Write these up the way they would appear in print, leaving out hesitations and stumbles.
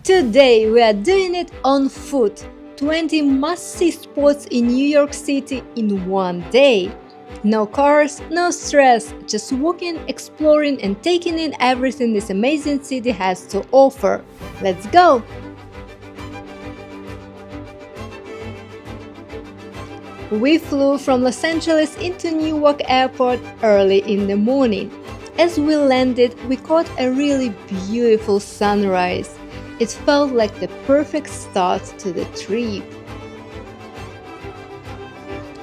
Today we are doing it on foot. 20 must-see spots in New York City in one day. No cars, no stress, just walking, exploring and taking in everything this amazing city has to offer. Let's go! We flew from Los Angeles into Newark Airport early in the morning. As we landed, we caught a really beautiful sunrise. It felt like the perfect start to the trip.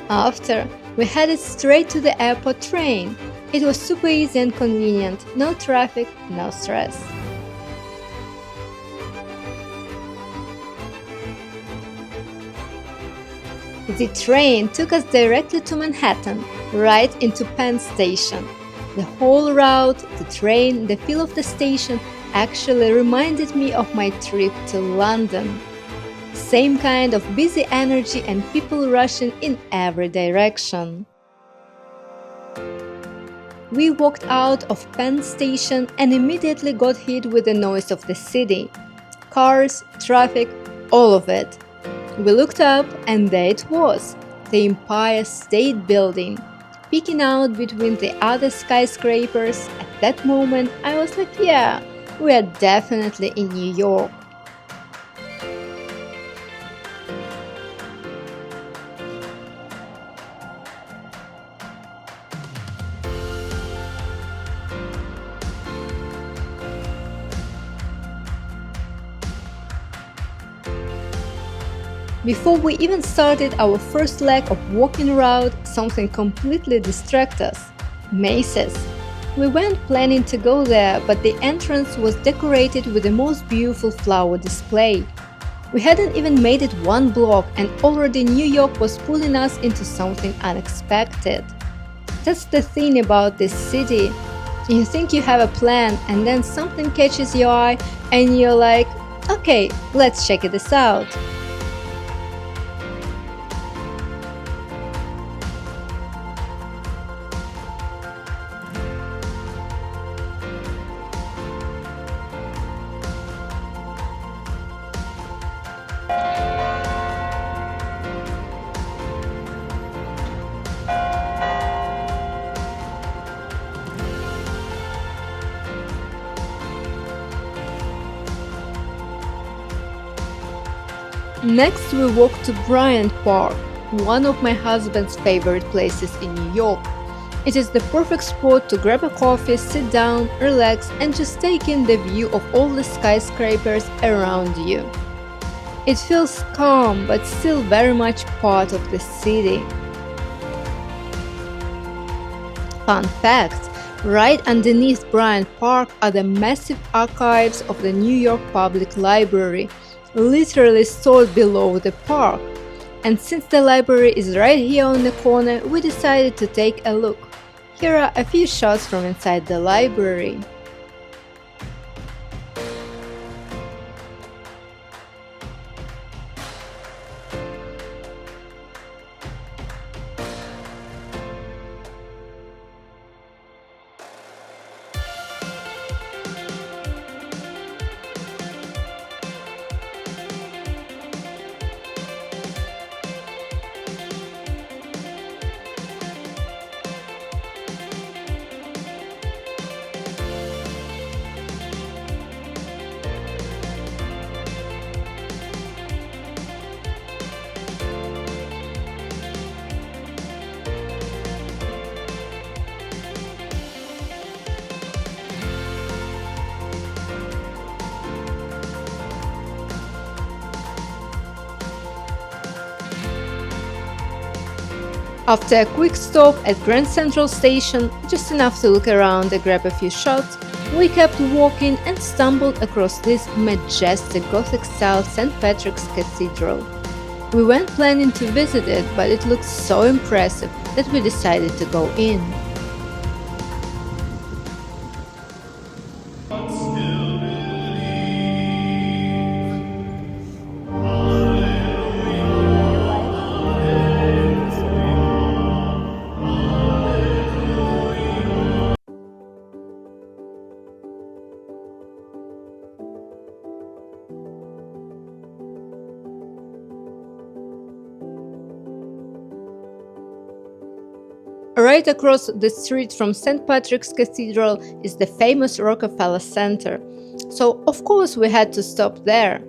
After, we headed straight to the airport train. It was super easy and convenient, no traffic, no stress. The train took us directly to Manhattan, right into Penn Station. The whole route, the train, the feel of the station actually reminded me of my trip to London. Same kind of busy energy and people rushing in every direction. We walked out of Penn Station and immediately got hit with the noise of the city. Cars, traffic, all of it. We looked up and there it was, the Empire State Building. Peeking out between the other skyscrapers, at that moment I was like, yeah, we are definitely in New York. Before we even started our first leg of walking route, something completely distracted us – Macy's. We weren't planning to go there, but the entrance was decorated with the most beautiful flower display. We hadn't even made it one block and already New York was pulling us into something unexpected. That's the thing about this city. You think you have a plan and then something catches your eye and you're like, okay, let's check this out. Next, we walked to Bryant Park, one of my husband's favorite places in New York. It is the perfect spot to grab a coffee, sit down, relax, and just take in the view of all the skyscrapers around you. It feels calm, but still very much part of the city. Fun fact: right underneath Bryant Park are the massive archives of the New York Public Library, literally stored below the park. And since the library is right here on the corner, we decided to take a look. Here are a few shots from inside the library. After a quick stop at Grand Central Station, just enough to look around and grab a few shots, we kept walking and stumbled across this majestic Gothic-style St. Patrick's Cathedral. We weren't planning to visit it, but it looked so impressive that we decided to go in. Right across the street from St. Patrick's Cathedral is the famous Rockefeller Center. So, of course, we had to stop there.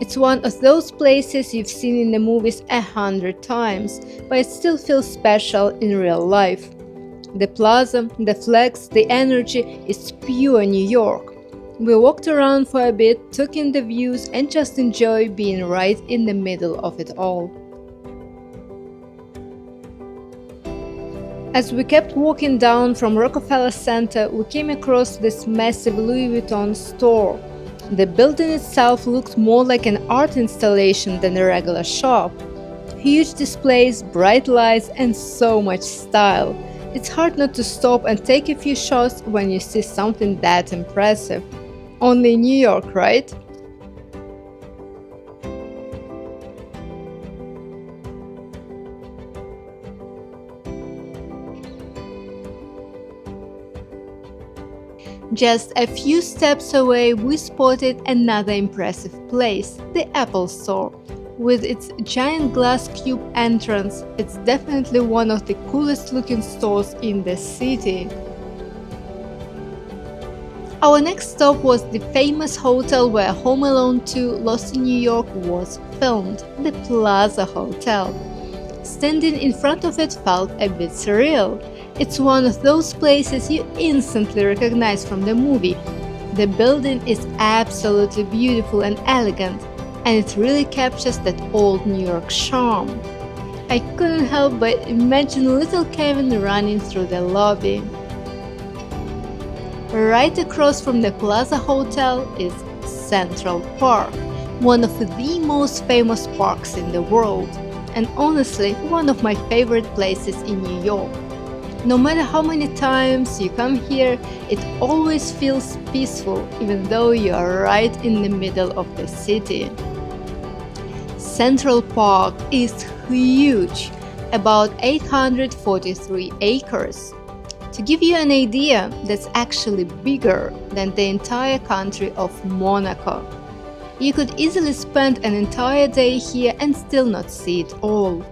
It's one of those places you've seen in the movies 100 times, but it still feels special in real life. The plaza, the flags, the energy is pure New York. We walked around for a bit, took in the views, and just enjoyed being right in the middle of it all. As we kept walking down from Rockefeller Center, we came across this massive Louis Vuitton store. The building itself looked more like an art installation than a regular shop. Huge displays, bright lights, and so much style. It's hard not to stop and take a few shots when you see something that impressive. Only in New York, right? Just a few steps away, we spotted another impressive place, the Apple Store. With its giant glass cube entrance, it's definitely one of the coolest looking stores in the city. Our next stop was the famous hotel where Home Alone 2 Lost in New York was filmed, the Plaza Hotel. Standing in front of it felt a bit surreal. It's one of those places you instantly recognize from the movie. The building is absolutely beautiful and elegant, and it really captures that old New York charm. I couldn't help but imagine little Kevin running through the lobby. Right across from the Plaza Hotel is Central Park, one of the most famous parks in the world, and honestly, one of my favorite places in New York. No matter how many times you come here, it always feels peaceful, even though you are right in the middle of the city. Central Park is huge, about 843 acres. To give you an idea, that's actually bigger than the entire country of Monaco. You could easily spend an entire day here and still not see it all.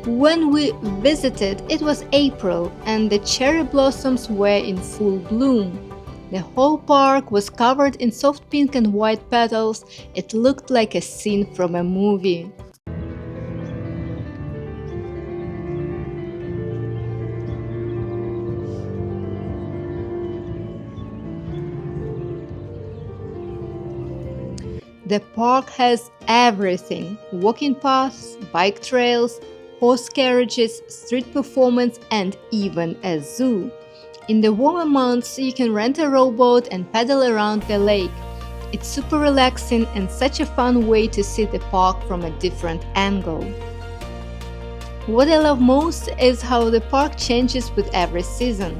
When we visited, it was April and the cherry blossoms were in full bloom. The whole park was covered in soft pink and white petals. It looked like a scene from a movie. The park has everything: walking paths, bike trails, horse carriages, street performance, and even a zoo. In the warmer months, you can rent a rowboat and paddle around the lake. It's super relaxing and such a fun way to see the park from a different angle. What I love most is how the park changes with every season.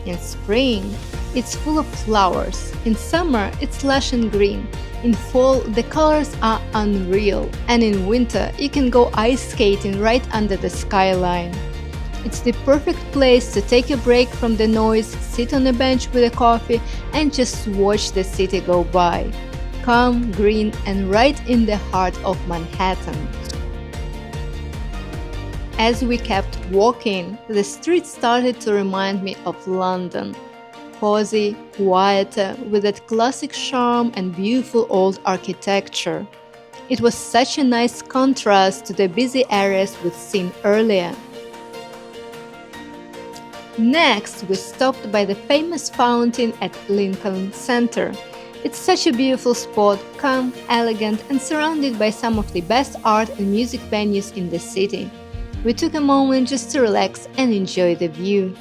In spring, it's full of flowers. In summer, it's lush and green. In fall, the colors are unreal. And in winter, you can go ice skating right under the skyline. It's the perfect place to take a break from the noise, sit on a bench with a coffee, and just watch the city go by. Calm, green, and right in the heart of Manhattan. As we kept walking, the street started to remind me of London. Cozy, quieter, with that classic charm and beautiful old architecture. It was such a nice contrast to the busy areas we'd seen earlier. Next, we stopped by the famous fountain at Lincoln Center. It's such a beautiful spot, calm, elegant, and surrounded by some of the best art and music venues in the city. We took a moment just to relax and enjoy the view.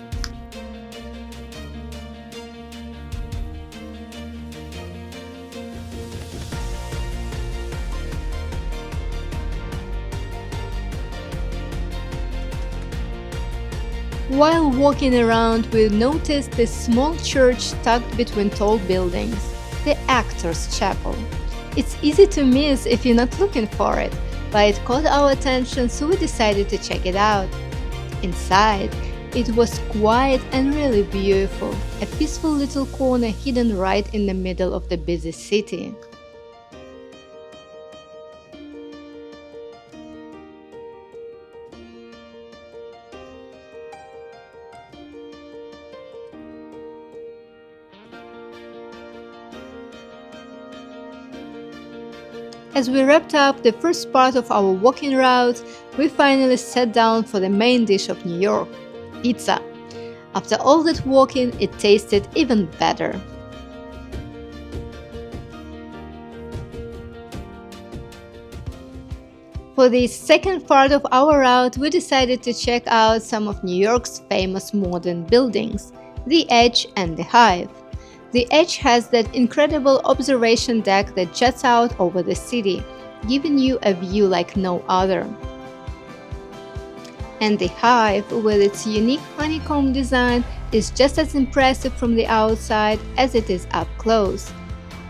While walking around, we noticed this small church tucked between tall buildings, the Actors' Chapel. It's easy to miss if you're not looking for it, but it caught our attention, so we decided to check it out. Inside, it was quiet and really beautiful, a peaceful little corner hidden right in the middle of the busy city. As we wrapped up the first part of our walking route, we finally sat down for the main dish of New York, pizza. After all that walking, it tasted even better. For the second part of our route, we decided to check out some of New York's famous modern buildings, the Edge and the Hive. The Edge has that incredible observation deck that juts out over the city, giving you a view like no other. And the Hive, with its unique honeycomb design, is just as impressive from the outside as it is up close.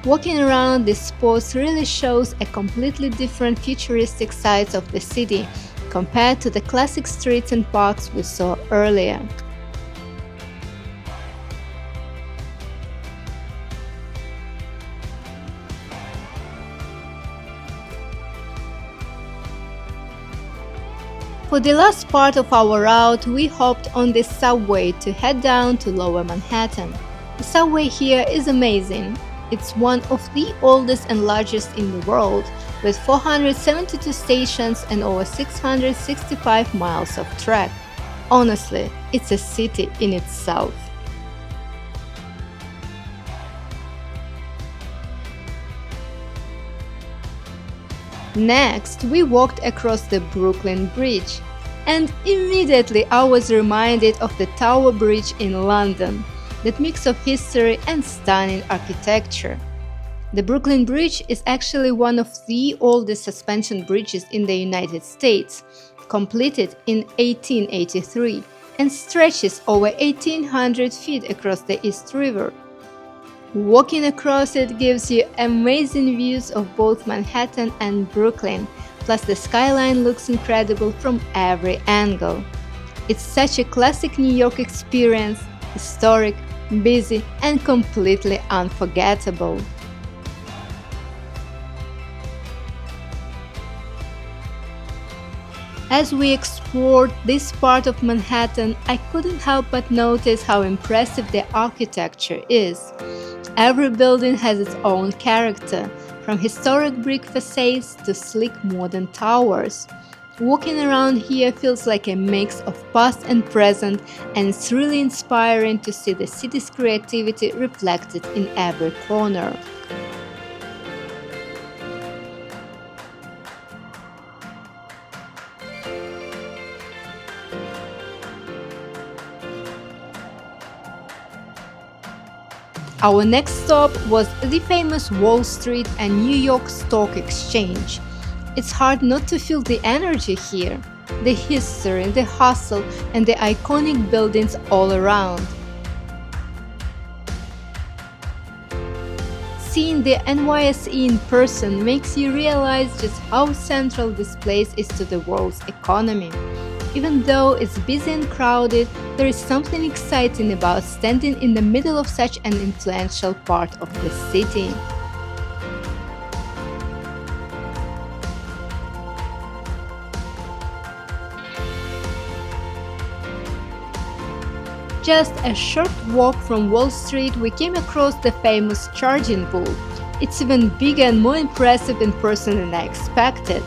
Walking around this spot really shows a completely different futuristic side of the city compared to the classic streets and parks we saw earlier. For the last part of our route, we hopped on the subway to head down to Lower Manhattan. The subway here is amazing. It's one of the oldest and largest in the world, with 472 stations and over 665 miles of track. Honestly, it's a city in itself. Next, we walked across the Brooklyn Bridge, and immediately I was reminded of the Tower Bridge in London, that mix of history and stunning architecture. The Brooklyn Bridge is actually one of the oldest suspension bridges in the United States, completed in 1883, and stretches over 1,800 feet across the East River. Walking across it gives you amazing views of both Manhattan and Brooklyn, plus the skyline looks incredible from every angle. It's such a classic New York experience, historic, busy, and completely unforgettable. As we explored this part of Manhattan, I couldn't help but notice how impressive the architecture is. Every building has its own character, from historic brick facades to sleek modern towers. Walking around here feels like a mix of past and present, and it's really inspiring to see the city's creativity reflected in every corner. Our next stop was the famous Wall Street and New York Stock Exchange. It's hard not to feel the energy here, the history, the hustle, and the iconic buildings all around. Seeing the NYSE in person makes you realize just how central this place is to the world's economy. Even though it's busy and crowded, there is something exciting about standing in the middle of such an influential part of the city. Just a short walk from Wall Street, we came across the famous charging bull. It's even bigger and more impressive in person than I expected.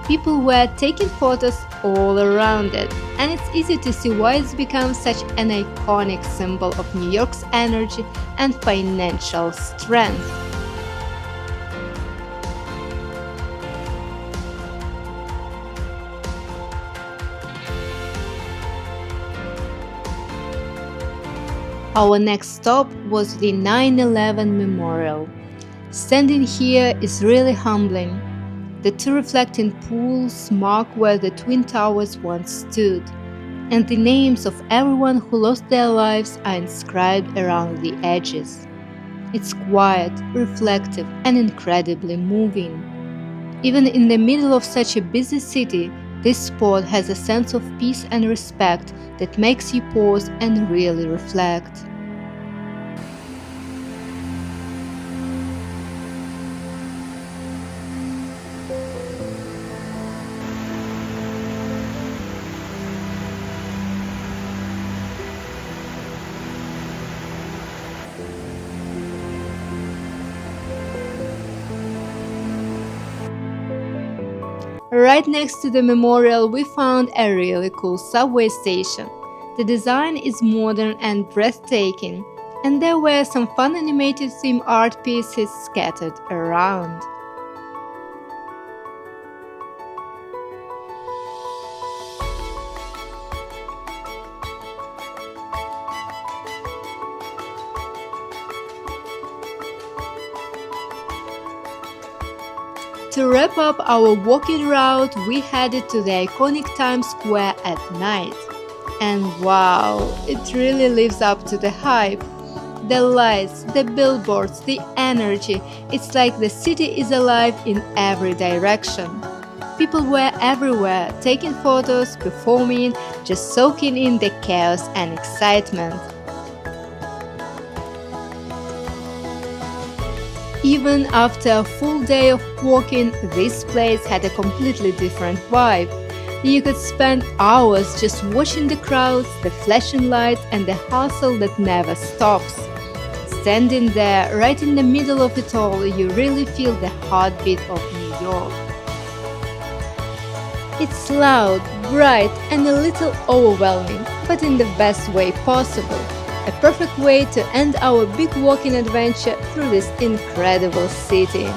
People were taking photos all around it, and it's easy to see why it's become such an iconic symbol of New York's energy and financial strength. Our next stop was the 9/11 Memorial. Standing here is really humbling. The two reflecting pools mark where the Twin Towers once stood, and the names of everyone who lost their lives are inscribed around the edges. It's quiet, reflective, and incredibly moving. Even in the middle of such a busy city, this spot has a sense of peace and respect that makes you pause and really reflect. Right next to the memorial, we found a really cool subway station. The design is modern and breathtaking, and there were some fun animated theme art pieces scattered around. To wrap up our walking route, we headed to the iconic Times Square at night. And wow, it really lives up to the hype. The lights, the billboards, the energy, it's like the city is alive in every direction. People were everywhere, taking photos, performing, just soaking in the chaos and excitement. Even after a full day of walking, this place had a completely different vibe. You could spend hours just watching the crowds, the flashing lights, and the hustle that never stops. Standing there, right in the middle of it all, you really feel the heartbeat of New York. It's loud, bright, and a little overwhelming, but in the best way possible. A perfect way to end our big walking adventure through this incredible city.